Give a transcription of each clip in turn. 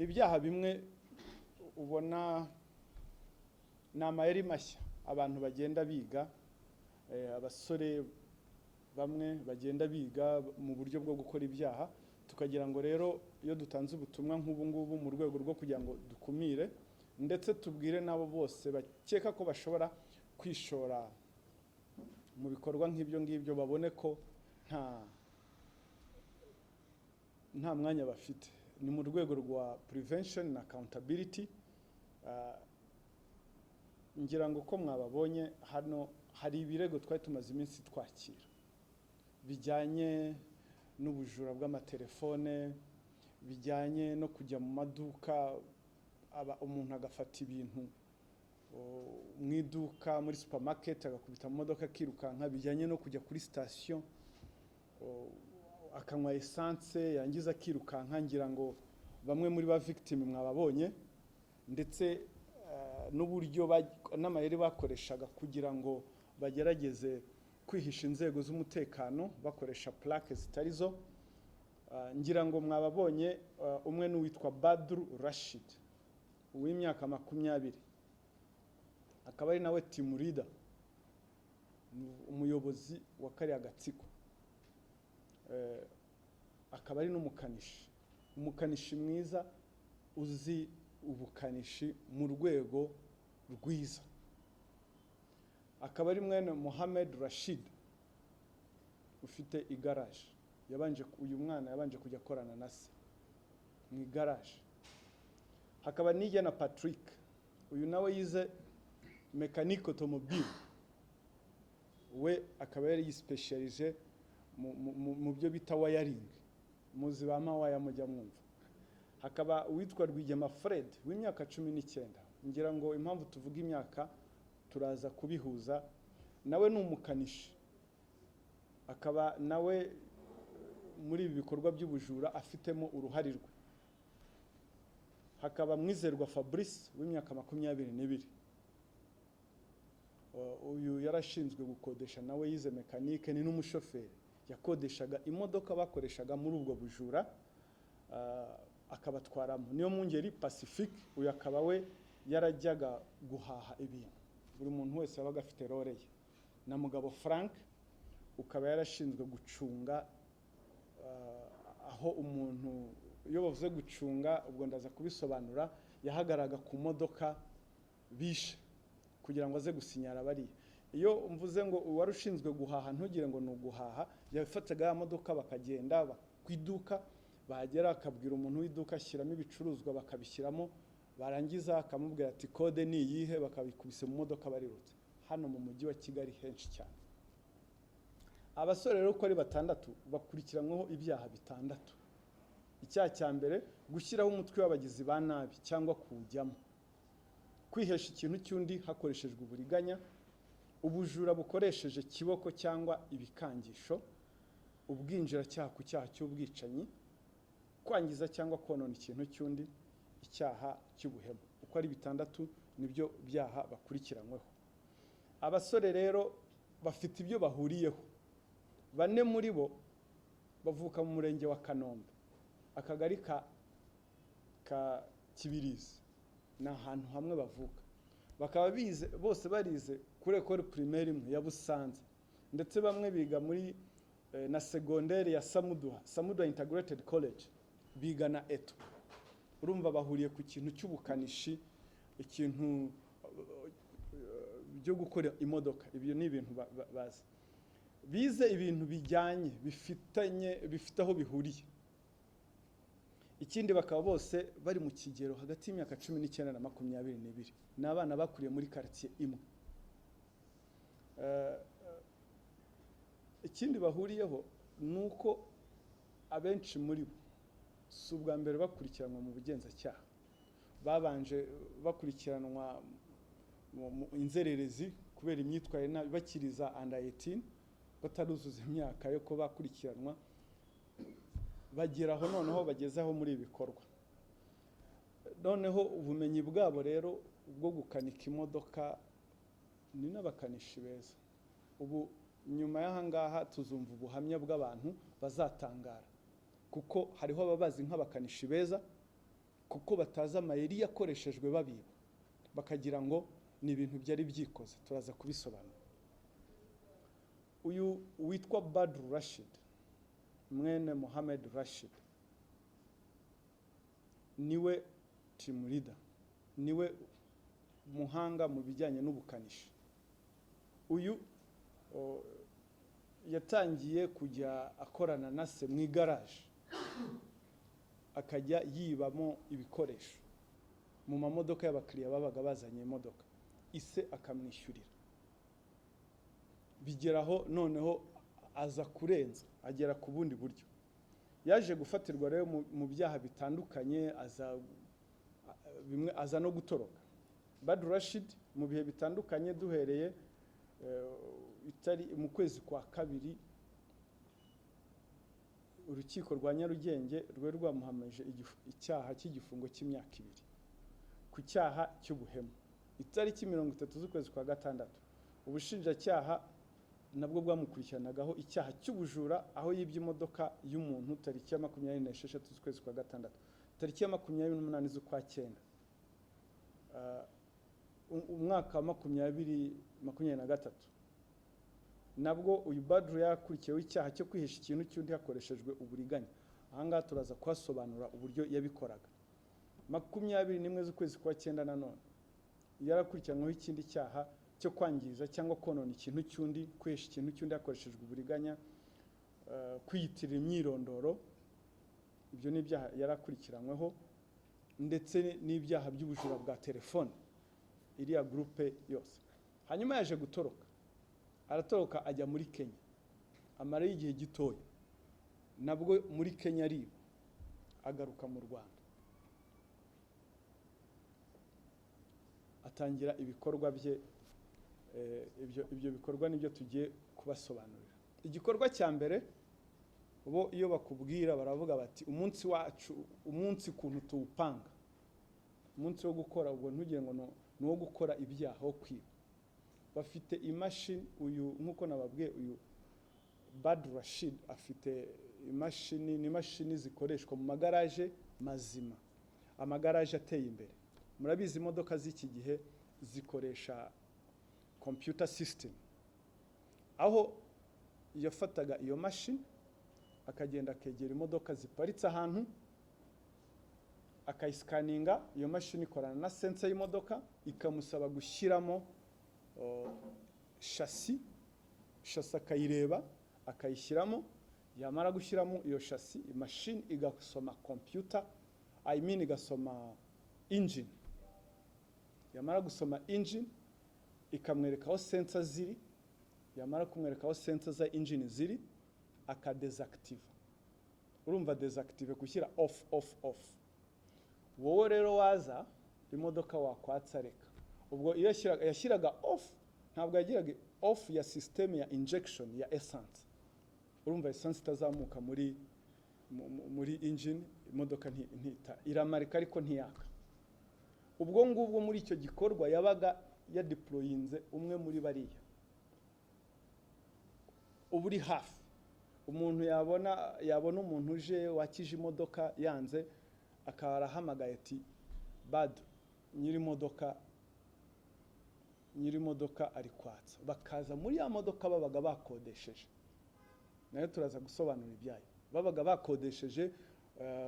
n'ibyaha bimwe ubona n'amayeri mashya abantu bagenda biga, abasore bamwe bagenda biga mu buryo bwo gukora ibyaha, tukagira ngo rero iyo dutanze ubutumwa nk'ubu ngubu mu rwego rwo kugira ngo dukumire ndetse tubwire nabo bose bakeka ko bashobora kwishora mu bikorwa nk'ibyo ngibyo, babone ko nta mwanya bafite. Ni mu rwego rwa prevention na accountability. Ngira ngo ko mwababonye hano hari ibirego twari tumaze iminsi twakira bijyanye n'ubujura bw'amatelefone, bijyanye no kujya mu maduka umuntu agafata ibintu mu iduka muri supermarket agakubita mu modoka akirukanka, bijyanye no kujya kuri station akanywa essence yangiza akirukanka. Ngira ngo bamwe muri ba victim mwababonye, ndetse n'uburyo n'amayeri bakoreshaga kugira ngo bagerageze kwihisha inzego z'umutekano bakoresha plaque zitari zo. Ngira ngo mwababonye umwe n'uwitwa Badru Rashid w'imyaka 20, akaba ari nawe team leader, umuyobozi wa kariya gatsiko, akaba ari umukanishi mwiza uzi ubukanishi mu rwego rwiza. Akaba ari mwene Mohamed Rashid ufite igaraje, uyu mwana yabanje kujya korana na se mu igaraje. Hakaba nijya na Patrick, uyu nawe yize mechanic automobile, we akaba yari yispecialize mu byo bita wiring, muzi bama waya mujya mwumva. Hakaba uwitwa Rwigema Fred w'imyaka 19. Ngira ngo impamvu tuvuga imyaka turaza kubihuza, nawe n'umukanishi, akaba nawe muri ibi bikorwa by'ubujura afitemo uruhare rwe. Hakaba Mwizerwa Fabrice w'imyaka 22. Uyu yarashinzwe gukodesha, nawe yize mekanike, ni n'umushoferi, yakodeshaga imodoka bakoreshaga muri ubwo bujura akabatwaramo. Niyo Mungeri Pacifique, uyu akaba we yarajyaga guhaha ibintu, buri muntu wese yabaga afite role ye. Na Mugabo Frank ukaba yarashinzwe gucunga aho umuntu, iyo bavuze gucunga ubwo ndaza kubisobanura, yahagaraga ku modoka bishe kugira ngo aze gusinyara bari. Iyo mvuze ngo uwarushinzwe guhaha ntugire ngo ni uguhaha, yafataga ya modoka bakagenda kwiduka, bahagera akabwira umuntu w'iduka ashyiramo ibicuruzwa bakabishyiramo, barangiza akamubwira ati code ni iyihe, bakabikubise mu modoka barirutse. Hano mu mujyi wa Kigali henshi cyane. Abasore rero uko ari 6 bakurikiranyweho ibyaha 6. Icyaha cya mbere, gushyiraho umutwe w'abagizi ba nabi cyangwa kuwujyamo, kwihesha ikintu cy'undi hakoreshejwe uburiganya, ubujura bukoresheje kiboko cyangwa ibikangisho, ubwinjiracyaha ku cyaha cy'ubwicanyi, kwangiza cyangwa konona ikintu cy'undi, icyaha cy'ubuhemu. Uko ari 6 nibyo byaha bakurikiranyweho. Abasore rero bafite ibyo bahuriyeho. 4 muri bo bavuka mu murenge wa Kanombe, akagari ka Kibirizi, na ahantu hamwe bavuka. Bakaba bize bose barize kuri école primaire imwe ya Busanza, ndetse bamwe biga muri na secondaire ya Samuduha Integrated College, biga na Eto. Urumva bahuriye ku kintu cy'ubukanishi, ikintu byo gukora imodoka. Ibyo ni ibintu bazi, bize ibintu bijyanye bifite aho bihuriye. Ikindi bakaba bose bari mu kigero hagati y'imyaka 19 na 22. N'abana bakuriye muri quartier imwe. Ikindi bahuriyeho nuko abenshi muri bo si ubwa mbere bakurikiranwa mu bugenzacyaha, babanje bakurikiranwa mu inzererezi kubera imyitwarire nabi bakiriza under 18, bataruzuza imyaka yo ko bakurikiranwa, bageraho noneho bagezeho muri ibikorwa. Noneho ubumenyi bwabo rero bwo gukanika imodoka ni n'abakanishi beza. Ubu nyuma y'ahangaha tuzumva ubuhamya bw'abantu bazatangara, kuko hariho ababazi nk'abakanishi beza, kuko batazi amayeri yakoreshejwe babiba bakagira ngo ni ibintu byari byikoze. Turaza kubisobanura. Uyu witwa Badru Rashid mwene Mohamed Rashid niwe team leader, niwe muhanga mu bijyanye n'ubukanishi. Uyu yatangiye kujya akorana na se mu igaraje akajya yibamo ibikoresho mu mamodoka y'abakiriya babaga bazanye imodoka, ise akamwishyurira. Bigeraho noneho aza kurenza, agera ku bundi buryo. Yaje gufatirwa rero mu byaha bitandukanye, aza no gutoroka. Badru Rashid mu bihe bitandukanye duhereye itari mu kwezi kwa kabiri urukiko rwa Nyarugenge rwe rwamuhamije icyaha cy'igifungo cy'imyaka 2 ku cyaha cy'ubuhemu. Itariki 30 z'ukwezi kwa gatandatu ubushinjacyaha nabwo bwamukurikiranagaho icyaha cy'ubujura aho yibye imodoka y'umuntu tariki ya 26 z'ukwezi kwa gatandatu. Tariki ya 28 z'ukwa 9 umwaka wa 2023 nabwo uyu Badru yakurikiyeho icyaha cyo kwihisha ikintu cy'undi hakoreshejwe uburiganya. Ahangaha turaza kwasobanura uburyo yabikoraga. 21 z'ukwezi kwa 9 nanone yarakurikiranweho ikindi cyaha cyo kwangiza cyangwa konona ikintu cy'undi, kwihisha ikintu cy'undi hakoreshejwe uburiganya, kwiyitirira imyirondoro. Ibyo ni ibyaha yarakurikiranweho, ndetse n'ibyaha by'ubujura bwa telefone, iriya groupe yose. Hanyuma yaje gutoroka, aratoroka ajya muri Kenya, amara y'igihe gitoya, nabwo muri Kenya ariba, agaruka mu Rwanda, atangira ibikorwa bye. Ibyo bikorwa nibyo tugiye kubasobanurira. Igikorwa cya mbere, bo iyo bakubwira baravuga bati umunsi wacu, umunsi kuntu tuwupanga, umunsi wo gukora, ubwo ntugire ngo ni wo gukora ibyaha wo kwiba. Bafite imashini, uyu nkuko nababwiye, uyu Badru Rashid afite imashini, ni imashini zikoreshwa mu magaraje mazima, amagaraje ateye imbere. Murabizi imodoka z'iki gihe zikoresha computer system, aho yafataga iyo mashini akagenda akegera imodoka ziparitse ahantu, akayisikaninga. Iyo mashini ikorana na sensor y'imodoka, ikamusaba gushyiramo chassis akayireba, akayishyiramo. Yamara gushyiramo iyo chassis, imashini igasoma computer, igasoma engine. Yamara gusoma engine, ikamwereka aho sensor ziri. Yamara kumwereka aho sensor za engine ziri, akadesactive. Urumva desactive kushyira off. Wowe rero waza imodoka wakwatsa reka. Ubwo iyo yashyiraga off, ntabwo yagiraga off ya system ya injection ya essence. Urumva essence itazamuka muri engine, imodoka ntita iramarika ariko ntiyaka. Ubwo ngubwo muri icyo gikorwa yabaga ya deployinze umwe muri bariya. Uburi hafi umuntu yabona umuntu uje wakije imodoka yanze, akarahamagaye ati Badru nyiri imodoka ari kwatsa. Bakaza muri ya modoka babaga bakodesheje, nayo turaza gusobanura ibyayo. Babaga bakodesheje,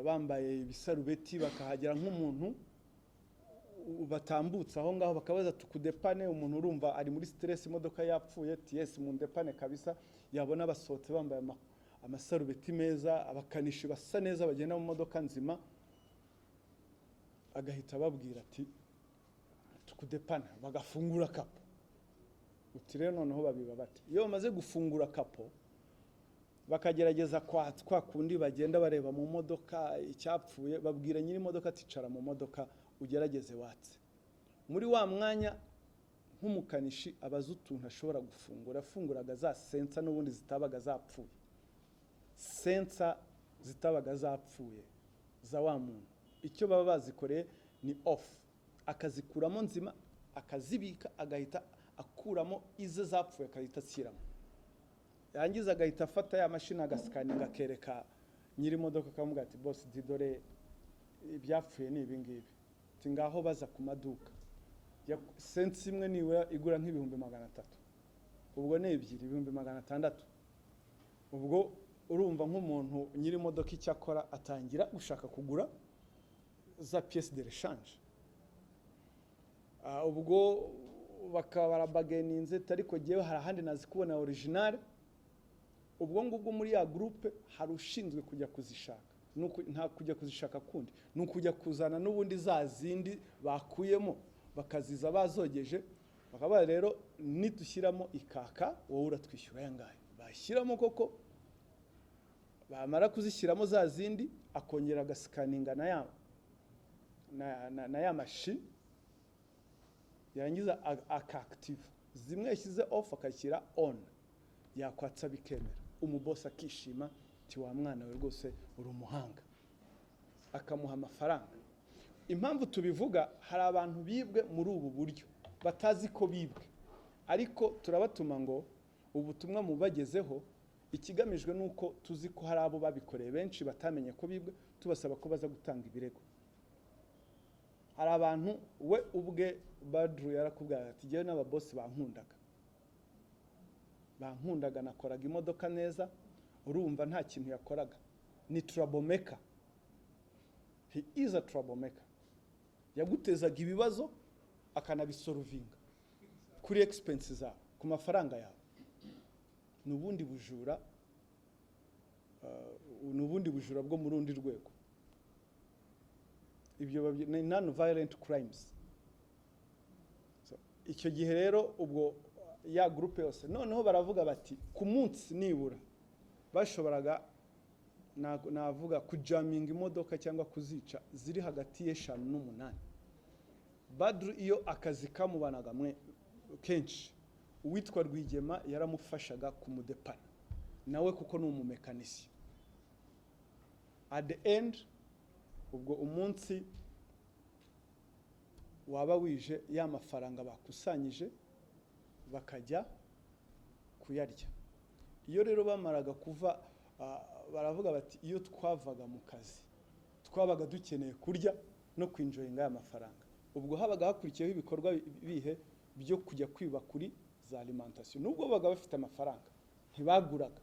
bambaye ibisarubeti, bakahagera nk'umuntu batambutse aho ngaho, bakabaza tukudepane. Umuntu urumva ari muri stress, imodoka yapfuye, yes mu ndepane kabisa. Yabona basohotse bambaye amasarubeti meza, abakanishi basa neza, bagenda mu modoka nzima, agahita babwira ati tukudepana, bagafungura kapo. Uti rero noneho babiba bati, iyo bamaze gufungura kapo, bakagerageza kwa kundi bagenda bareba mu modoka icyapfuye, babwira nyiri imodoka ati cara mu modoka ugerageze watse. Muri wa mwanya nk'umukanishi abaza utuntu ashobora gufungura, afunguraga za sensor n'ubundi zitabaga zapfuye, sensor zitabaga zapfuye za wa muntu. Icyo baba bazikoreye ni off, akazikuramo nzima, akazibika, agahita akuramo izo zapfuye, akahita ashyiramo. Yangiza agahita afata ya mashini agasikaninga, akereka nyiri imodoka, akamubwira ati boss didore ibyapfuye ni ibi ngibi ngaho baza ku maduka sense imwe niwe igura nk'ibihumbi 300 ubwo ni ebyiri 600 ubwo urumva nk'umuntu nyiri imodoka icyakora atangira gushaka kugura za pièces de rechange ubwo bakabara bageninze ariko giye hari ahandi nazi kubona original ubwo ngubwo muri ya groupe hari ushinzwe kujya kuzishaka nta kujya kuzishaka kundi n'ukujya kuzana n'ubundi za zindi bakuyemo bakaziza bazogeje bakaba rero nidushyiramo ikaka wowe uratwishyura yangaye bashyiramo koko bamara kuzishyiramo za zindi akongera agasikaninga na ya machine yarangiza akactive zimwe yashyize off akashyira on yakwatsa bikemera umuboss akishima ti wa mwana we rwose uri umuhanga akamuha amafaranga impamvu tubivuga hari abantu bibwe muri ubu buryo batazi ko bibwe ariko turabatuma ngo ubutumwa mubagezeho ikigamijwe nuko tuzi ko hari abo babikoreye benshi batamenye ko bibwe tubasaba ko baza gutanga ibirego hari abantu we ubwe Badru yarakubwira ati giye n'ababoss bankundaga nakoraga imodoka neza urumva nta kintu yakoraga ni troublemaker he is a troublemaker yagutezaga ibibazo akanabisorovinga kuri expenses zawe ku mafaranga yawe nubundi bujura bwo mu rundi rwego ibyo ni non violent crimes icyo gihe rero ubwo ya groupe yose noneho baravuga bati ku munsi nibura bashoboraga navuga kujaminga imodoka cyangwa kuzica ziri hagati y'5 n'8 Badru iyo akazi kamubanaga mwe kenshi uwitwa Rwigema yaramufashaga kumudepana nawe kuko ni umumekanisi at the end ubwo umunsi waba wije ya mafaranga bakusanyije bakajya kuyarya iyo rero bamaraga kuva baravuga bati iyo twavaga mu kazi twabaga dukeneye kurya no kwinjoyinga ya mafaranga ubwo habaga hakurikiyeho ibikorwa bihe byo kujya kwiba kuri za alimentation nubwo baga bafite amafaranga ntibaguraga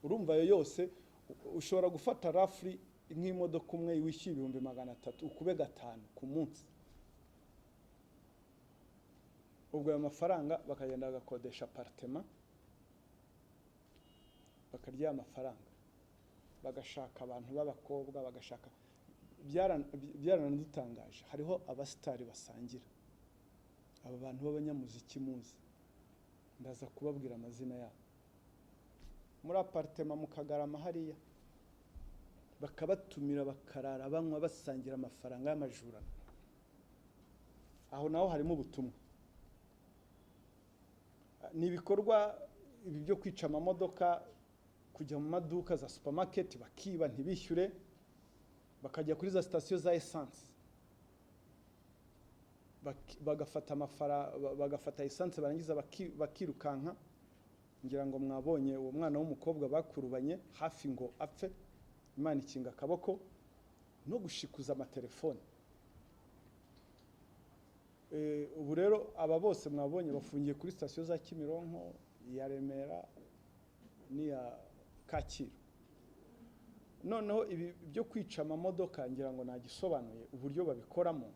urumva yo yose ushobora gufata roughly nk'imodoka umwe wishyuye 300 ukube 5 ku munsi ubwo ayo mafaranga bakagenda bagakodesha apartment bakarya amafaranga bagashaka abantu b'abakobwa bagashaka byarandutangaje hariho abastari basangira aba bantu b'abanyamuziki muzi ndaza kubabwira amazina yabo muri apartment mukagarama hariya bakabatumira bakarara banywa basangira amafaranga y'amajurano aho naho harimo ubutumwa ni ibikorwa ibi byo kwica amamodoka kujya mu maduka za supermarket bakiba ntibishyure bakajya kuri za station za essence bagafata essence barangiza bakirukanka ngira ngo mwabonye uwo mwana w'umukobwa bakurubanye hafi ngo apfe Imana ikinga akaboko no gushikuza amatelefone ubu rero aba bose mwabonye bafungiye kuri station za Kimironko ya Remera ni ya Kacyiru noneho ibi byo kwica amamodoka ngira ngo nagisobanuye uburyo babikoramo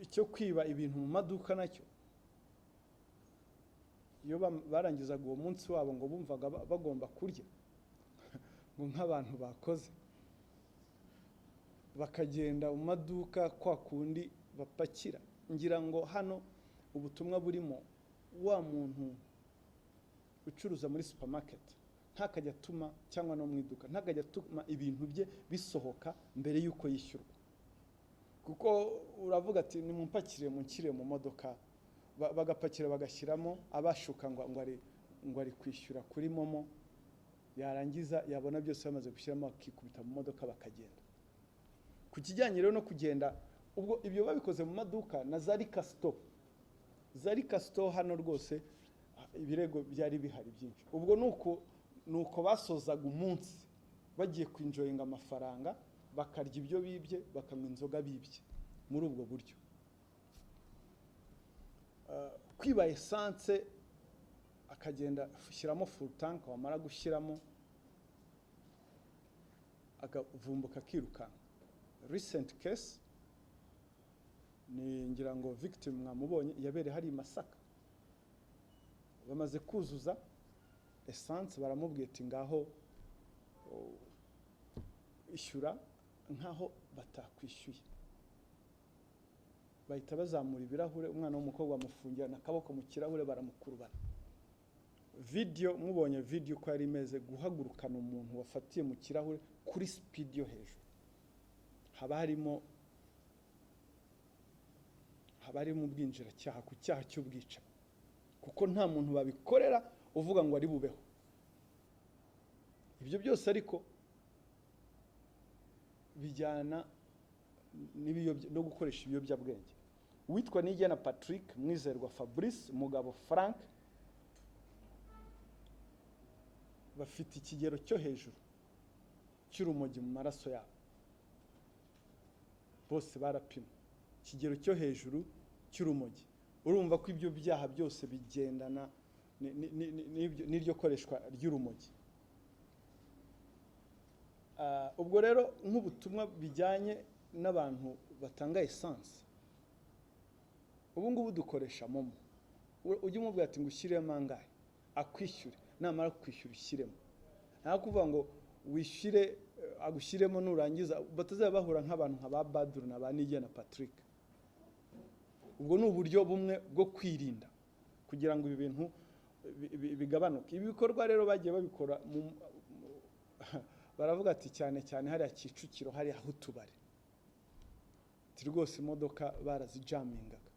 icyo kwiba ibintu mu maduka nacyo iyo barangizaga uwo munsi wabo ngo bumvaga bagomba kurya ngo nk'abantu bakoze bakagenda mu maduka kwa kundi bapakira ngira ngo hano ubutumwa burimo wa muntu ucuruza muri supermarket ntakajya atuma cyangwa no mu iduka ntakajya atuma ibintu bye bisohoka mbere yuko yishyurwa kuko uravuga ati nimumpakire munkire mu modoka bagapakira bagashyiramo abashuka ngo ari kwishyura kuri momo yarangiza yabona byose bamaze gushyiramo akikubita mu modoka bakagenda ku kijyanye rero no kugenda ubwo ibyo babikoze mu maduka na Zarika store hano rwose ibirego byari bihari byinshi ubwo nuko basozaga umunsi bagiye kwinjoyinga amafaranga bakarya ibyo bibye bakanywa inzoga bibye muri ubwo buryo. Kwiba essence akagenda ashyiramo full tank, wamara gushyiramo akavumbuka akirukanka. Recent case ni ngira ngo victim mwamubonye yabere hari Masaka, bamaze kuzuza essence baramubwiye ati ngaho ishyura nkaho batakwishyuye, bahita bazamura ibirahure, umwana w'umukobwa bamufungira nakaboko mu kirahure baramukurubana. Video mubonye video ko yari imeze guhagurukana umuntu wafatiye mu kirahure kuri speed yo hejuru, haba harimo ubwinjira cyaha ku cyaha cy'ubwica, kuko nta muntu babikorera uvuga ngo ari bubeho. Ibyo byose ariko bijyana no gukoresha ibiyobyabwenge. Witwa Nigena Patrick, Mwizerwa Fabrice, Mugabo Frank, bafite ikigero cyo hejuru cy'urumogi mu maraso yabo, bose barapimwe ikigero cyo hejuru cy'urumogi. Urumva ko ibyo byaha byose bigendana n'iryo koreshwa ry'urumogi. Ubwo rero nk'ubutumwa bijyanye n'abantu batanga essence, ubu ngubu dukoresha momo. Ujye umubwira ati ngo ushyiremo angahe, akwishyure, namara kwishyura ushyiremo. Nta kuvuga ngo wishyire agushyiremo nurangiza batazaba bahura nk'abantu nka ba Badru na ba Nigena Patrick. Ubwo ni uburyo bumwe bwo kwirinda kugira ngo ibi bintu bigabanuke. Ibi bikorwa rero bagiye babikora baravuga ati cyane cyane hari Kicukiro, hari aho tubare ati rwose imodoka barazijamingaga,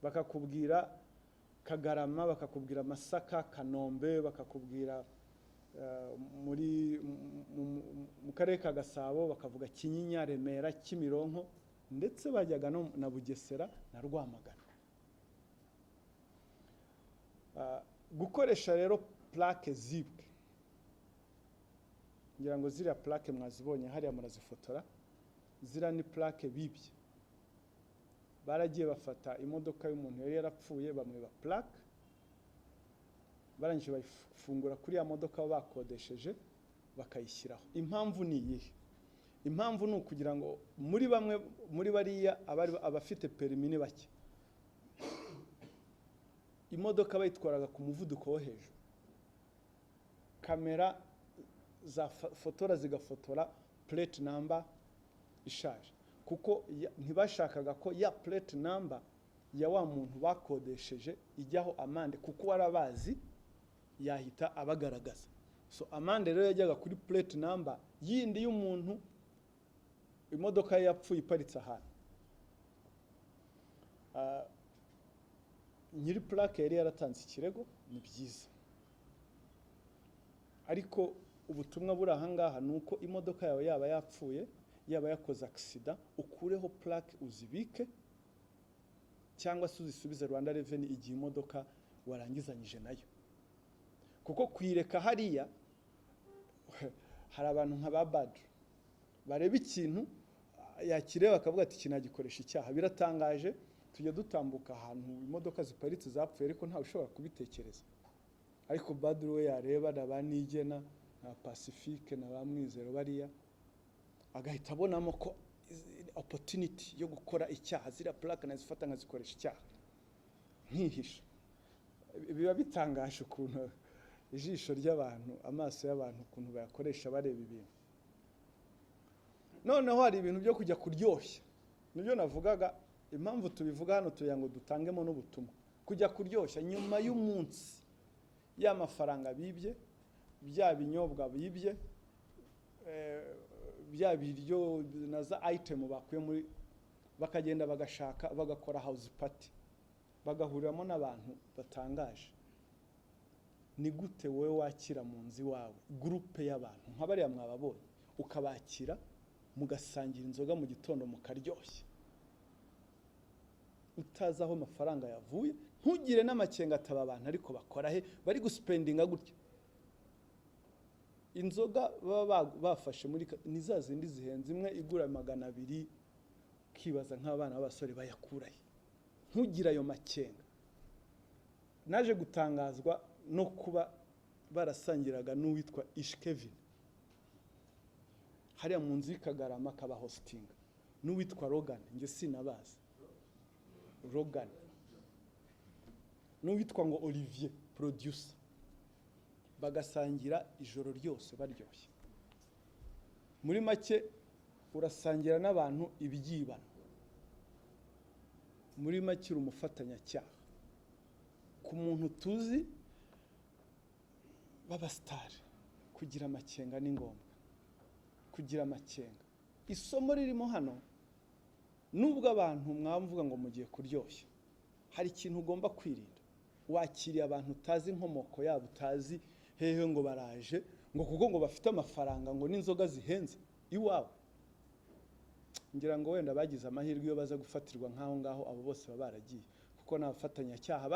bakakubwira Kagarama, bakakubwira Masaka, Kanombe, bakakubwira mu karere ka Gasabo, bakavuga Kinyinya, Remera, Kimironko, ndetse bajyaga no na Bugesera na Rwamagana. Gukoresha rero plaque zibwe, ngira ngo ziriya plaque mwazibonye hariya murazifotora, zira ni plaque bibye. Baragiye bafata imodoka y'umuntu yari yarapfuye bamwiba plaque, barangije bayifungura kuri ya modoka bakodesheje bakayishyiraho. Impamvu ni iyihe? Impamvu ni ukugira ngo muri bamwe muri bariya abafite permis ni bake, imodoka bayitwaraga ku muvuduko wo hejuru, kamera za fotora zigafotora plate number ishaje, kuko ntibashakaga ko ya plate number ya wa muntu bakodesheje ijyaho amande, kuko warabazi yahita abagaragaza. So amande rero yajyaga kuri plate number yindi y'umuntu imodoka yapfuye iparitse ahantu. Nyiri plaque yari yaratanze ikirego, ni byiza, ariko ubutumwa buri ahangaha nuko imodoka yawe yaba yapfuye, yaba yakoze accident, ukureho plaque uzibike, cyangwa se uzisubize Rwanda Revenue igihe imodoka warangizanyije nayo. Kuko kwireka hariya hari abantu nka ba Badru bareba ikintu yakireba akavuga ati kinagikoresha icyaha. Biratangaje, tujya dutambuka ahantu imodoka ziparitse zapfuye ariko nta ushobora kubitekereza, ariko Badru we yareba na ba Nigena na Pacifique na ba Mwizero bariya agahita abonamo ko opportunity yo gukora icyaha, zira plaque nazifata nkazikoresha icyaha nkihisha. Biba bitangaje ukuntu ijisho ry'abantu, amaso y'abantu ukuntu bayakoresha bareba ibintu. Noneho hari ibintu byo kujya kuryoshya, nibyo navugaga. Impamvu tubivuga hano tuya ngo dutangemo n'ubutumwa, kujya kuryoshya nyuma y'umunsi y'amafaranga bibye, bya binyobwa bibye, bya biryo na za item bakuye muri, bakagenda bagashaka bagakora house party, bagahuriramo n'abantu batangaje. Ni gute wowe wakira mu nzi wawe groupe y'abantu nk'abariya mwababonye, ukabakira mugasangira inzoga mu gitondo mukaryoshya, utazi aho amafaranga yavuye, ntugire n'amakenga ataba abantu ariko bakora he bari guspendinga gutya. inzoga baba bafashe muri ni za zindi zihenze, imwe igura 200, kibaza nk'abana b'abasore bayakurahe, ntugira ayo makenga. Naje gutangazwa no kuba barasangiraga n'uwitwa Ishkevin hariya mu nzu y'Ikagarama kaba hosting, n'uwitwa Rogan, nge sinabazi Rogan, n'uwitwa ngo Olivier producer, bagasangira ijoro ryose baryoshye. Muri make urasangira n'abantu ibyibano, muri make uri umufatanyacyaha ku muntu tuzi b'abasitari. Kugira amakenga ni ngombwa, kugira amakenga. Isomo ririmo hano, nubwo abantu mwamvuga ngo mugiye kuryoshya, hari ikintu ugomba kwirinda. Wakiriye abantu utazi inkomoko yabo, utazi hehe ngo baraje ngo kuko ngo bafite amafaranga ngo n'inzoga zihenze iwawe. Ngira ngo wenda bagize amahirwe iyo baza gufatirwa nkaho ngaho, abo bose baba baragiye, kuko n'abafatanyacyaha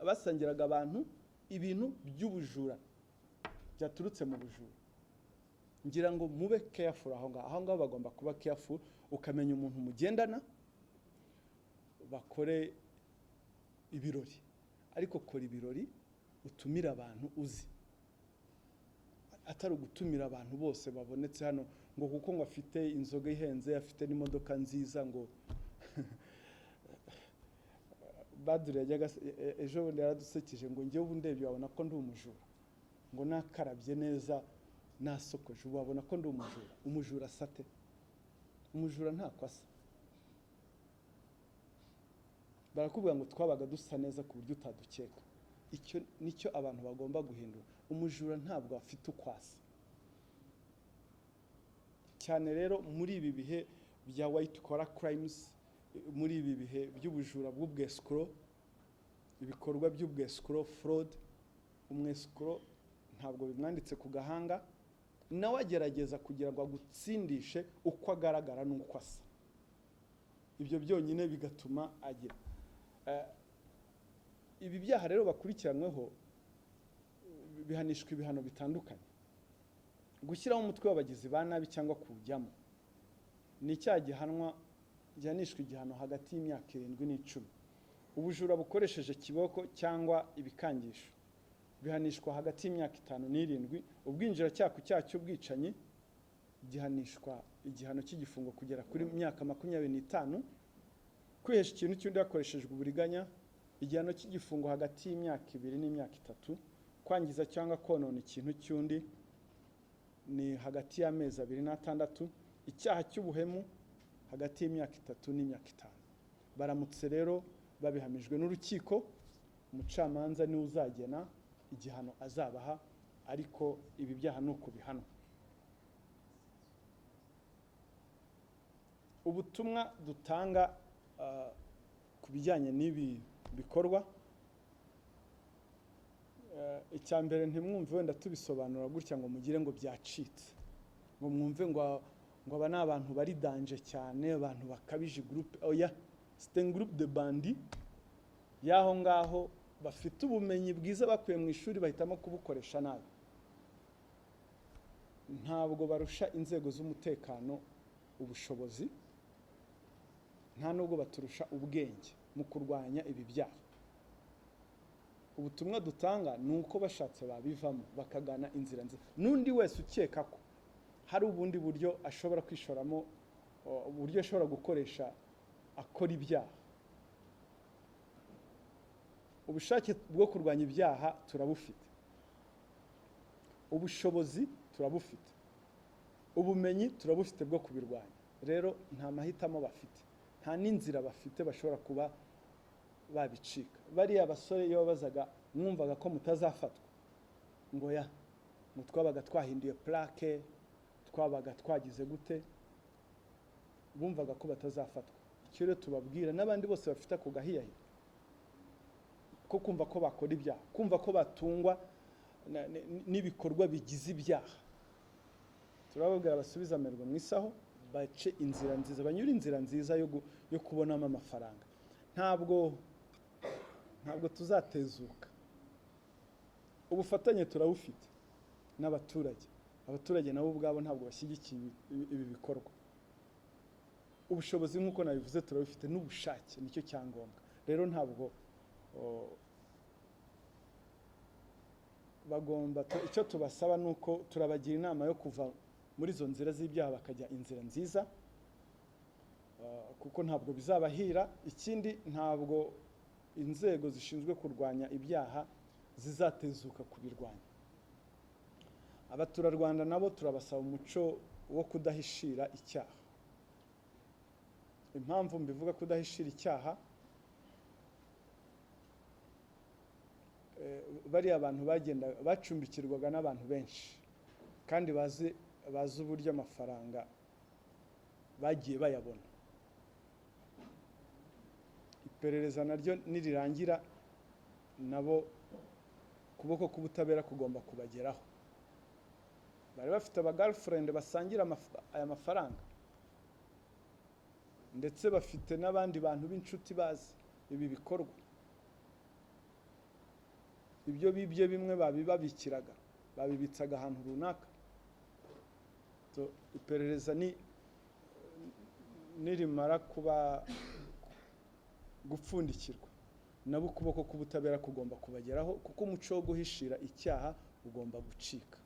basangiraga abantu ibintu by'ubujura byaturutse mu bujura. Ngira ngo mube careful aho ngaho bagomba kuba careful, ukamenya umuntu mugendana. Bakore ibirori, ariko kora ibirori utumira abantu uzi, atari gutumira abantu bose babonetse hano ngo kuko ngo afite inzoga ihenze, afite n'imodoka nziza ngo Badure yajyaga ejo bundi yaradusekeje ngo njye ubu ndebye wabona ko ndi umujura, ngo nakarabye neza nasokoje wabona ko ndi umujura. Umujura sate? Umujura nta kwasa. Barakubwira ngo twabaga dusa neza ku buryo utadukeka. Icyo nicyo abantu bagomba guhindura. Umujura ntabwo afite ukwasa cyane. Rero muri ibi bihe bya white collar crimes, muri ibi bihe by'ubujura bw'ubwescro, ibikorwa by'ubwescro, fraud, umwescro ntabwo bimwanditse ku gahanga, nawe agerageza kugira ngo agutsindishe uko agaragara n'uko asa. Ibyo byonyine bigatuma agira ibi byaha. Rero bakurikiranweho bihanishwa ibihano bitandukanye. Gushyiraho umutwe w'abagizi ba nabi cyangwa kujyamo ni icyaha gihanishwa igihano hagati y'imyaka 7 n'10. Ubujura bukoresheje kiboko cyangwa ibikangisho bihanishwa hagati y'imyaka 5 n'7. Ubwinjiracyaha ku cyaha cy'ubwicanyi gihanishwa igihano cy'igifungo kugera kuri myaka 25. Kwihesha ikintu cy'undi hakoreshejwe uburiganya, igihano cy'igifungo hagati y'imyaka 2 n'imyaka 3. Kwangiza cyangwa konona ikintu cy'undi ni hagati y'amezi 2 n'6. Icyaha cy'ubuhemu hagati y'imyaka 3 n'imyaka 5. Baramutse rero babihamijwe n'urukiko, umucamanza ni uzagena igihano azabaha, ariko ibi byaha nuko bihano. Ubutumwa dutanga ku bijyanye n'ibi bikorwa, icyambere ntimwumve wenda tubisobanura gutya ngo mugire ngo byacitse, ngo mwumve ngo aba ni abantu bari danje cyane, abantu bakabije groupe. Oya, c'est un groupe de bandits yaho ngaho bafite ubumenyi bwiza bakuye mu ishuri bahitamo kubukoresha nabi. Ntabwo barusha inzego z'umutekano ubushobozi, nta nubwo baturusha ubwenge mu kurwanya ibi byaha. Ubutumwa dutanga ni uko bashatse babivamo bakagana inzira nziza. N'undi wese ukeka ko hari ubundi buryo ashobora kwishoramo, uburyo ashobora gukoresha akora ibyaha, ubushake bwo kurwanya ibyaha turabufite, ubushobozi turabufite, ubumenyi turabufite bwo kubirwanya. Rero nta mahitamo bafite, nta n'inzira bafite bashobora kuba babicika. Bariya basore iyo bazaga mwumvaga ko mutazafatwa, ngo ya mutwabaga twahinduye plaque, twabaga twagize gute, bumvaga ko batazafatwa. Icyo rero tubabwira n'abandi bose bafite ako gahiyahi ko kumva ko bakora ibyaha, kumva ko batungwa n'ibikorwa bigize ibyaha, turababwira basubiza amerwe mu isaho, bace inzira nziza, banyura inzira nziza yo kubonamo amafaranga. Ntabwo tuzatezuka. Ubufatanye turabufite abaturage nabo ubwabo ntabwo bashyigikiye ibi bikorwa. Ubushobozi nk'uko nabivuze turabifite n'ubushake nicyo cyangombwa. Rero ntabwo bagomba, icyo tubasaba nuko turabagira inama yo kuva muri izo nzira z'ibyaha bakajya inzira nziza, kuko ntabwo bizabahira. Ikindi, ntabwo inzego zishinzwe kurwanya ibyaha zizatezuka kubirwanya. Abaturarwanda nabo turabasaba umuco wo kudahishira icyaha. Impamvu mbivuga kudahishira icyaha, bari abantu bacumbikirwaga n'abantu benshi kandi bazi uburyo amafaranga bagiye bayabona. Iperereza naryo nirirangira nabo kuboko k'ubutabera kugomba kubageraho. Bari bafite aba girlfriend basangira aya mafaranga, ndetse bafite n'abandi bantu b'inshuti bazi ibi bikorwa. Ibyo bibye bimwe babibabikiraga, babibitsaga ahantu runaka. Iperereza nirimara kuba gupfundikirwa, nabo ukuboko k'ubutabera kugomba kubageraho, kuko umuco wo guhishira icyaha ugomba gucika.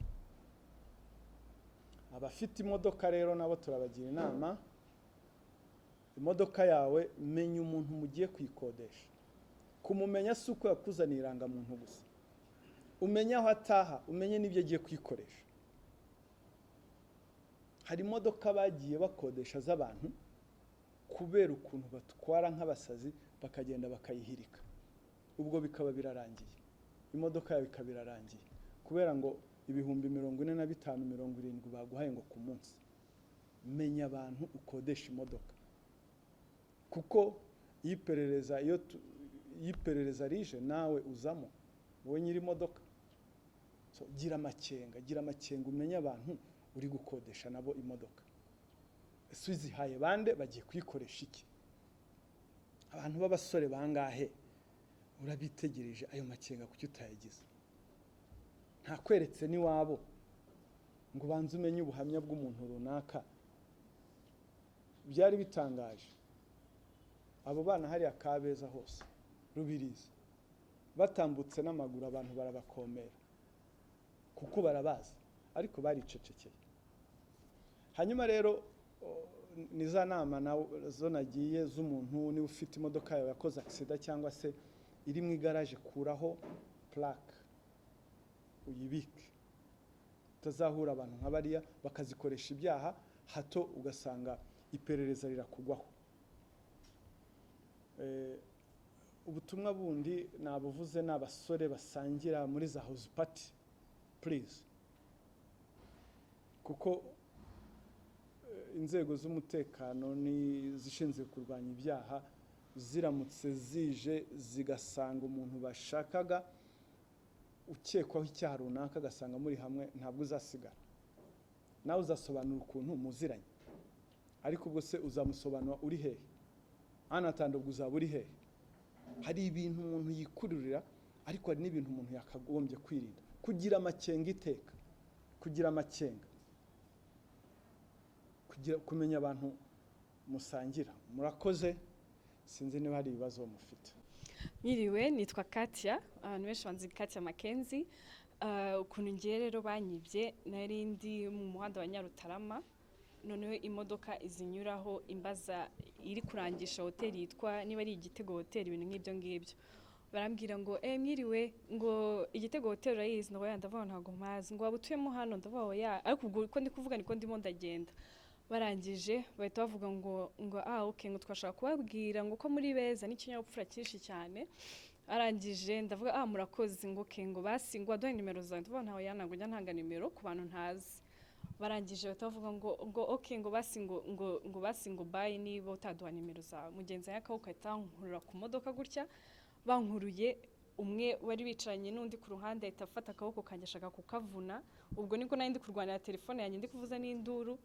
Abafite imodoka rero nabo turabagira inama, imodoka yawe menya umuntu mugiye kuyikodesha. Kumumenya si uko yakuzaniye irangamuntu gusa, umenya aho ataha, umenye n'ibyo agiye kwikoresha. Hari imodoka bagiye bakodesha z'abantu kubera ukuntu batwara nk'abasazi, bakagenda bakayihirika, ubwo bikaba birarangiye, imodoka yawe ikaba irarangiye kubera ngo ibihumbi 45 70 baguhaye ngo ku munsi. Menya abantu ukodesha imodoka, kuko iperereza rije nawe uzamo, wowe nyiri imodoka. Gira amakenga umenye abantu uri gukodesha nabo imodoka. Ese uzihaye bande, bagiye kuyikoresha iki? Abantu b'abasore bangahe urabitegereje? Ayo makenga kuki utayagize? Ntakweretse n'iwabo ngo banze umenye ubuhamya bw'umuntu runaka. Byari bitangaje, abo bana hariya Kabeza hose, Rubirizi, batambutse n'amaguru abantu barabakomera kuko barabazi, ariko baricecekeye. Hanyuma rero ni za nama zo nagiye z'umuntu, niba ufite imodoka yawe yakoze accident cyangwa se iri mu igaraje, kuraho plaque uyibike, utazahura abantu nk'abariya bakazikoresha ibyaha, hato ugasanga iperereza rirakugwaho. Ubutumwa bundi nabuvuze n'abasore basangira muri za house party, please, kuko inzego z'umutekano zishinzwe kurwanya ibyaha ziramutse zije zigasanga umuntu bashakaga ukekwaho icyaha runaka, agasanga muri hamwe, ntabwo uzasigara. Nawe uzasobanura ukuntu muziranye, ariko ubwo se uzamusobanura uri hehe? Anatandobwa uzaba uri hehe? Hari ibintu umuntu yikururira, ariko hari n'ibintu umuntu yakagombye kwirinda. Kugira amakenga iteka, kugira amakenga, kumenya abantu musangira. Murakoze, sinzi niba hari ibibazo mufite. Nyiriwe, nitwa Katia, abantu benshi banzi Katia Makenzi. Ukuntu ngiye rero banyibye, nari ndi mu muhanda wa Nyarutarama, noneho imodoka izinyuraho imbaza iri kurangisha hoteli yitwa niba ari Igitego Hotel, ibintu nk'ibyo ngibyo. Barambwira ngo mwiriwe, ngo Igitego Hotel urayizi? Ndavuga ntago mpazi. Ngo waba utuyemo hano? Ndavuga oya, ariko ubwo uko ndi kuvuga niko ndimo ndagenda. Barangije bahita bavuga ngo okay, ngo twashaka kubabwira ngo ko muri beza n'ikinyabupfura cyinshi cyane. Arangije ndavuga murakoze, ngo okay, ngo basi ngo aduhe nimero zawe. Ndavuga ntaho yana ngo njya ntanga nimero ku bantu ntazi. Barangije bahita bavuga ngo okay, ngo basi ngo bye niba utaduha nimero zawe. Mugenzi yakawuka itankurura ku modoka gutya, bankuruye umwe wari bicaranye n'undi ku ruhande ahita afata akaboko kanjye ashaka kukavuna. Ubwo niko nari ndi kurwanira telefone yanjye ndi kuvuza n'induru.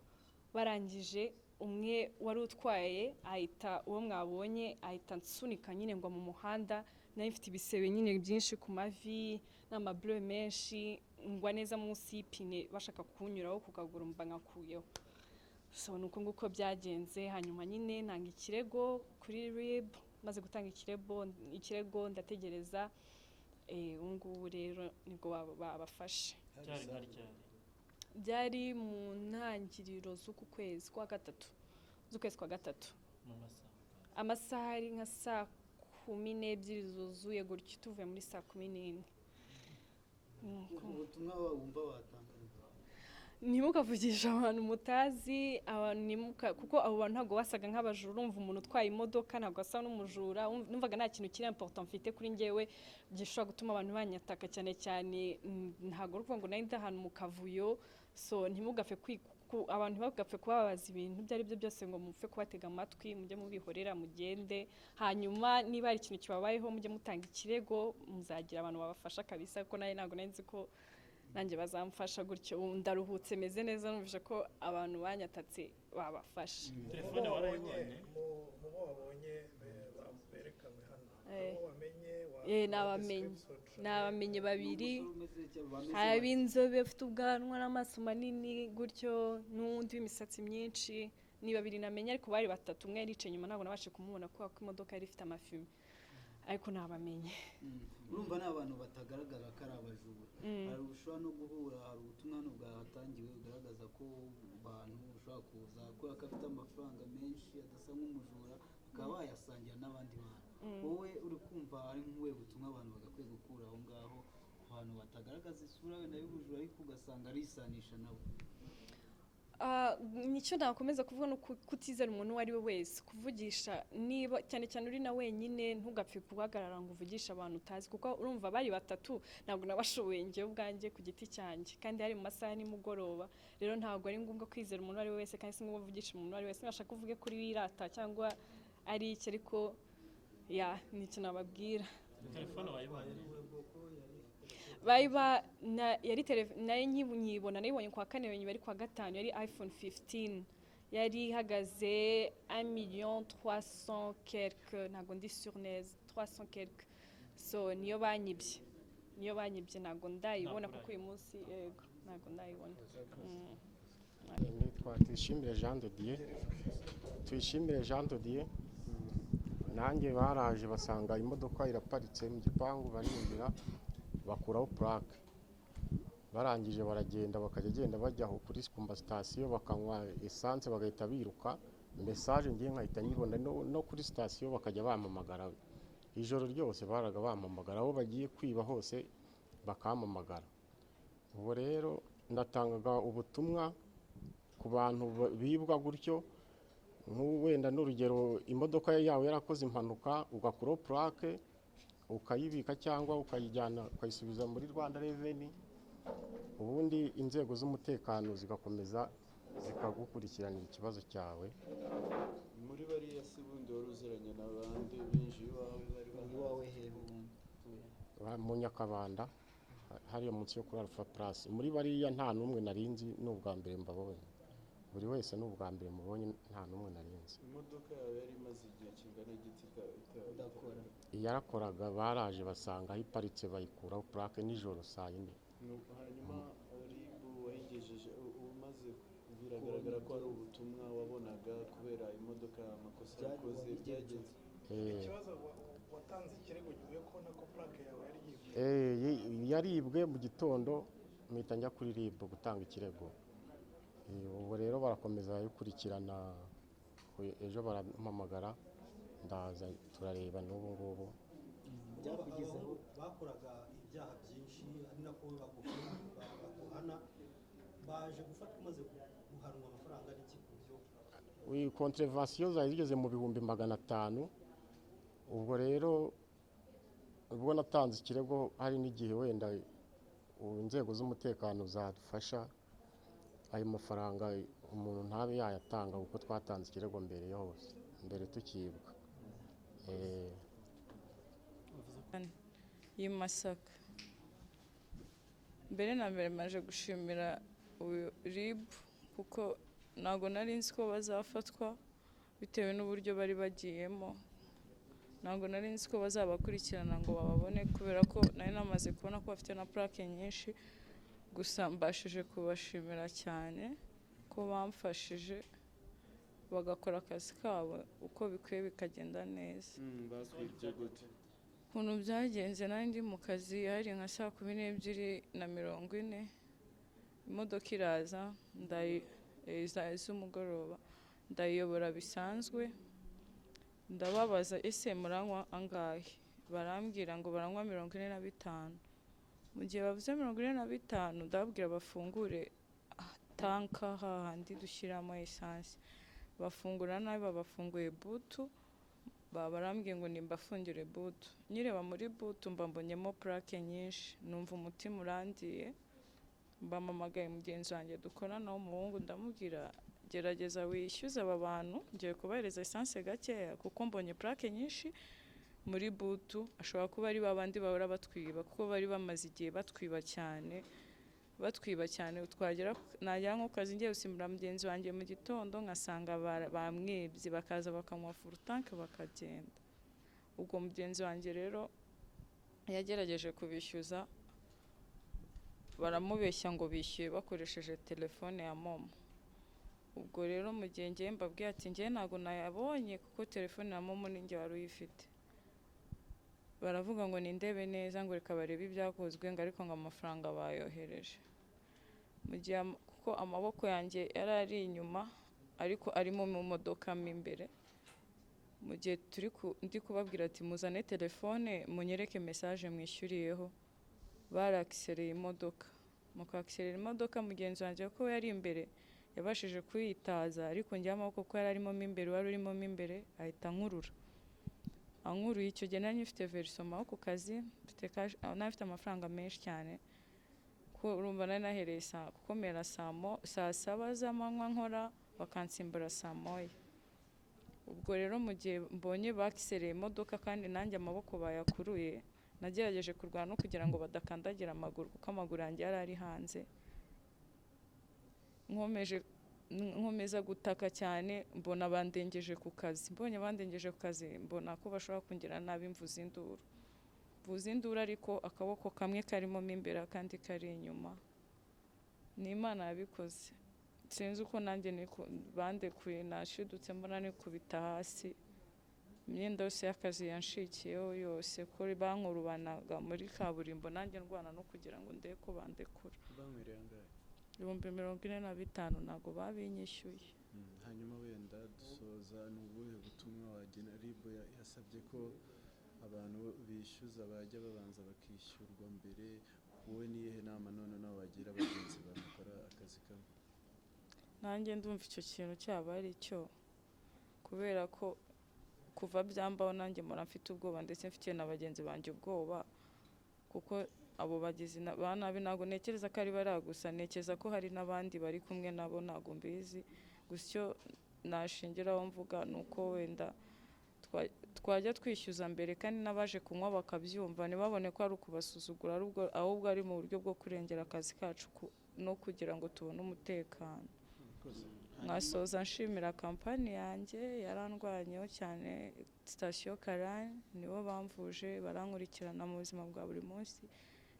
Barangije umwe wari utwaye ahita, uwo mwabonye, ahita nsunika nyine ngo mu muhanda. Nari mfite ibisebe nyine byinshi ku mavi n'amableu menshi, ngwa neza munsi y'ipine bashaka kunyuraho kukaguru mba nkakuyeho. So nuko nguko byagenze, hanyuma nyine ntanga ikirego kuri RIB, maze gutanga ikirego ndategereza ngubu rero nibwo babafashe. Byari mu ntangiriro z'uku kwezi kwa gatatu. Amasaha ari nka saa 12 zuzuye gutyo tuvuye muri saa 11. Ubutumwa wumva watanga ntimukavugisha abantu mutazi, kuko abo bantu ntabwo basaga nk'abajura. Urumva umuntu utwaye imodoka ntabwo asa n'umujura, numvaga nta kintu kiri important mfite kuri njyewe gishobora gutuma abantu banyataka cyane cyane. Ntabwo ari ukuvuga ngo nari ndahantu mu kavuyo, so ntimugapfe abantu ntibagapfe kubabaza ibintu ibyo ari byo byose ngo mupfe kubatega amatwi, mujye mubihorera mugende. Hanyuma niba hari ikintu kibabayeho mujye mutanga ikirego, muzagira abantu babafasha kabisa, kuko nawe ntabwo nari nzi ko nanjye bazamfasha gutyo. Ndaruhutse meze neza, numvise ko abantu banyatatse babafasha. Telefone warayibonye mu babonye berekanwe hano, nabamenye babiri, hari inzobe bafite ubwanwa n'amaso manini gutyo, n'undi w'imisatsi myinshi. Ni babiri namenye, ariko bari batatu. Umwe yaricaye inyuma ntabwo nabashe kumubona kubera ko imodoka yari ifite amafime, ariko nabamenye. Urumva n'abantu batagaragara ko ari abajura. Hari ushobora no guhura, hari ubutumwa hano bwatangiwe bugaragaza ko abantu ushobora kuza kubera ko afite amafaranga menshi adasa nk'umujura, bakaba bayasangira n'abandi bantu. Wowe uri kumva ari nk'uwe butumwa abantu bagakwiye gukura aho ngaho ku bantu batagaragaza isura wenda y'ubujura, ariko ugasanga arisanisha nabo? Nicyo nakomeza kuvuga no kutizera umuntu uwo ari we wese, kuvugisha niba cyane cyane uri na wenyine, ntugapfe guhagarara ngo uvugishe abantu utazi, kuko urumva bari batatu ntabwo nabashoboye njyewe ubwanjye ku giti cyanjye, kandi hari mu masaha nimugoroba. Rero ntabwo ari ngombwa kwizera umuntu uwo ari we wese, kandi si ngombwa kuvugisha umuntu uwo ari we wese. Nashaka kuvuge kuri wirata cyangwa ari iki, ariko nicyo nababwira. Telefone wayibonye? Nari nyibona, nayibonye kwa 4 bari kwa 5, yari iPhone 15, yari ihagaze 1,300,000 quelque, ntabwo ndi sur neza, 300 quelque. So niyo banyibye, ntabwo ndayibona kuko uyu munsi yego ntabwo ndayibona. Nitwa Tuyishimire Jean de Dieu. Nanjye baraje basanga imodoka iraparitse mu gipangu, barinjira bakuraho plaque. Barangije baragenda bakagenda bajya kuri station bakanywa essence, bagahita biruka. Message ngiye nkahita nyibona no kuri station, bakajya bampamagara ijoro ryose, baraga bampamagara aho bagiye kwiba hose bakampamagara. Ubu rero ndatangaga ubutumwa ku bantu bibwa gutyo, wenda n'urugero imodoka yawe yarakoze impanuka, ugakuraho plaque ukayibika cyangwa ukayijyana ukayisubiza muri Rwanda Revenue, ubundi inzego z'umutekano zigakomeza zikagukurikiranira ikibazo cyawe. Muri bariya si bundi waruziranye n'abandi binjiye iwawe hehe mu Nyakabanda hariya munsi yo kuri Alpha Plus. Muri bariya nta n'umwe narinzi, n'ubwa mbere mbabonye. Buri wese n'ubwa mbere mubonye, nta n'umwe narinzi. Imodoka yawe yari imaze igihe kingana igiti idakora? Yarakoraga, baraje basanga aho iparitse bayikuraho plaque nijoro saa 4. Hanyuma RIB wayigejeje, umaze biragaragara ko ari ubutumwa wabonaga kubera imodoka amakosa yakoze byagenze. Ikibazo watanze ikirego nyuma yo kubona ko plaque yawe yari yaribwe mu gitondo, mpita njya kuri RIB gutanga ikirego. Ubu rero barakomeza bayikurikirana, ejo barampamagara ndaza turareba n'ubu ngubu. Byakugezeho bakoraga ibyaha byinshi, ari nako baguhana, baje gufatwa maze guhanwa amafaranga ari iki ku byo contravention zari zigeze mu 500,000. Ubwo rero ubwo natanze ikirego, hari n'igihe wenda inzego z'umutekano zadufasha ayo mafaranga umuntu ntabe yayatanga, kuko twatanze ikirego mbere yose, mbere tukibwa. Y'Masaka. Mbere na mbere maje gushimira RIB kuko ntago nari nzi ko bazafatwa bitewe n'uburyo bari bagiyemo. Ntago nari nzi ko bazabakurikirana ngo bababone, kubera ko nari namaze kubona ko bafite na plaque nyinshi. gusa mbashije kubashimira cyane ko bamfashije bagakora akazi kabo uko bikwiye bikagenda neza. Bakwibye gute? Ukuntu byagenze nari ndi mu kazi hari nka 12:40 imodoka iraza z'umugoroba ndayiyobora bisanzwe ndababaza ese muranywa angahe, barambwira ngo baranywa 45. Mu gihe bavuze 45 ndababwira bafungure tanka hahandi dushyiramo essence, bafungura nabi babafunguye butu, barambwiye ngo nimbafungire butu. Nyireba muri butu mbambonyemo plaque nyinshi, numva umutima urandiye, mbamamagaye mugenzi wanjye dukorana w'umuhungu ndamubwira gerageza wishyuza aba bantu ngiye kubahereza essence gakeya kuko mbonye plaque nyinshi muri butu, ashobora kuba ari babandi bahora batwiba kuko bari bamaze igihe batwiba cyane. Twagera najya nko kazi ngiye gusimbura mugenzi wanjye mu gitondo nkasanga bamwibye, bakaza bakanywa full tank bakagenda. Ubwo mugenzi wanjye rero yagerageje kubishyuza, baramubeshya ngo bishyuye bakoresheje telefone ya momo. Ubwo rero mu gihe ngiye mbabwiye ati ngiye ntago nayabonye kuko telefone ya momo ninjye wari uyifite, baravuga ngo nindebe neza ngo reka barebe ibyakozwe ngo ariko ngo amafaranga bayohereje. Mu gihe kuko amaboko yanjye yari ari inyuma ariko arimo mu modoka mo imbere, mu gihe ndi kubabwira ati muzane telefone munyereke message mwishyuriyeho, barakisereye imodoka. Mu kwakiserera imodoka mugenzi wanjye ko yari imbere yabashije kuyitaza, ariko njye amaboko ko yari arimo mo imbere wari urimo mo imbere ahita ankuruye. Icyo gihe nari mfite verisoma ku kazi, nafite amafaranga menshi cyane ko urumva nari nahereye kuko mera saa 7 z'amanywa nkora bakansimbura saa 1. Ubwo rero mu gihe mbonye bakisereye imodoka kandi nanjye amaboko bayakuruye, nagerageje kurwana no kugira ngo badakandagira amaguru kuko amaguru yanjye yari ari hanze. Nkomeza gutaka cyane, mbona bandengeje ku kazi. Mbonye bandengeje ku kazi mbona ko bashobora kungira nabi, mvuza induru ariko akaboko kamwe karimo mo imbere kandi kari inyuma. Ni Imana yabikoze, sinzi uko nanjye bandekuye, nashidutse mbona nikubita hasi, imyenda yose y'akazi yanshikiyeho yose ko bankurubanaga muri kaburimbo, nanjye ndwana no kugira ngo ndebe ko bandekura. Bamwereye angahe? 45,000 ntabwo babinyishyuye. Hanyuma wenda dusoza, ni ubuhe butumwa wagena? RIB yasabye ko abantu bishyuza bajya babanza bakishyurwa mbere, wowe niyihe nama none nawe wagira bagenzi bakora akazi kamwe? Nanjye ndumva icyo kintu cyaba ari cyo, kubera ko kuva byambaho nanjye mpora mfite ubwoba ndetse mfitiye na bagenzi banjye ubwoba, kuko abo bagizi nabi ntabwo ntekereza ko ari baragusa, ntekereza ko hari n'abandi bari kumwe nabo, ntabwo mbizi. Gusa icyo nashingiraho mvuga ni uko wenda twajya twishyuza mbere kandi n'abaje kunywa bakabyumva, ntibabone ko ari ukubasuzugura, ahubwo ari mu buryo bwo kurengera akazi kacu no kugira ngo tubone umutekano. Nkasoza nshimira kampani yanjye yarandwanyeho cyane, sitasiyo Karani, nibo bamvuje barankurikirana mu buzima bwa buri munsi.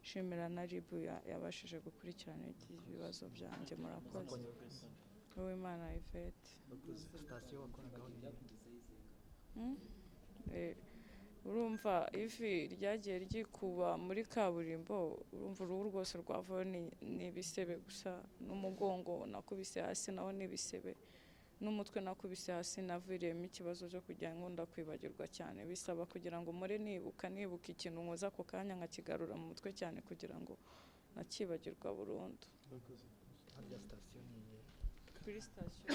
Nshimira na RIB yabashije gukurikirana ibibazo byanjye. Murakoze. Uwimana Yvette. Urumva ivi ryagiye ryikuba muri kaburimbo, urumva uruhu rwose rwavaho ni ibisebe gusa, n'umugongo nakubise hasi naho ni ibisebe, n'umutwe nakubise hasi naviriyemo ikibazo cyo kugira ngo ndakwibagirwa cyane, bisaba kugira ngo mpore nibuka ikintu nkoza ako kanya nkakigarura mu mutwe cyane kugira ngo nakibagirwa burundu. Kuri sitasiyo